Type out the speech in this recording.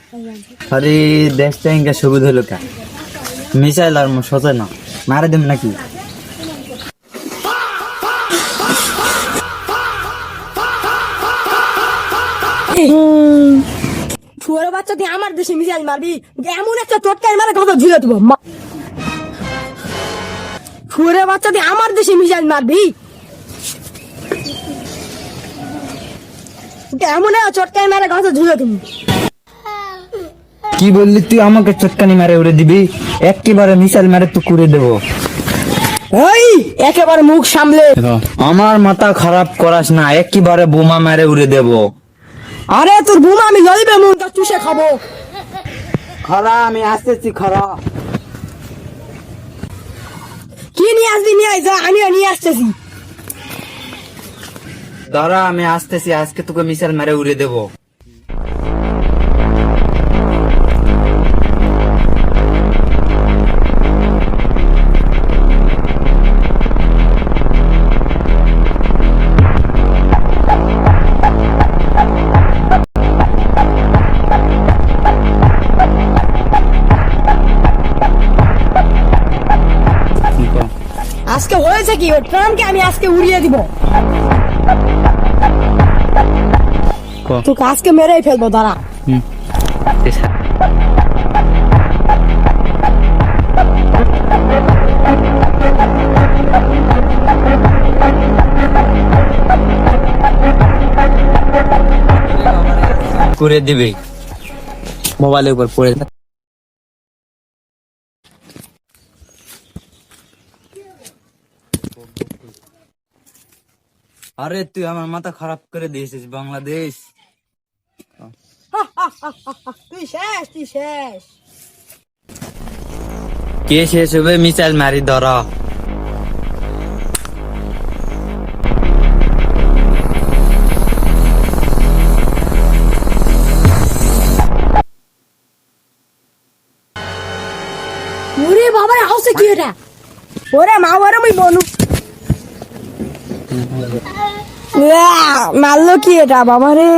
আরে দেশটা ইনকা সবুজ হলো কা মিসাইল আর সচে না মারে দেব নাকি শুয়ারের বাচ্চা তুই আমার দেশে মিসাইল মারবি এমন একটা চটকাই মারে কথা ঝুলে দিব শুয়ারের বাচ্চা তুই আমার দেশে মিসাইল মারবি এমন একটা চটকাই মারে কথা ঝুলে দিব কি বললি তুই আমাকে চটকানি মারে উড়ে দিবি একেবারে মিসাইল মারে তো করে দেবো এই একেবারে মুখ সামলে আমার মাথা খারাপ করাস না একেবারে বোমা মারে উড়ে দেবো আরে তোর বোমা আমি লইবে মনটা চুষে খাবো খরা আমি আসতেছি খরা কি নিয়ে আসবি নিয়ে আয় যা আমিও নিয়ে আসতেছি দাঁড়া আমি আসতেছি আজকে তোকে মিসাইল মারে উড়ে দেবো আজকে হয়েছে কি ওই ট্রামকে আমি আজকে উড়িয়ে দিব তোকে আজকে মেরেই ফেলবো দাঁড়া করে দিবে মোবাইলের উপর পড়ে আরে তুই আমার মাথা খারাপ করে দিয়েছিস বাংলাদেশ তুই শেষ কে শেষ হবে মিসাইল মারি ধরা ওরে বাবা হাউসে কি এটা ওরে মা ওরে মুই বনু মারলো কি এটা বাবা রে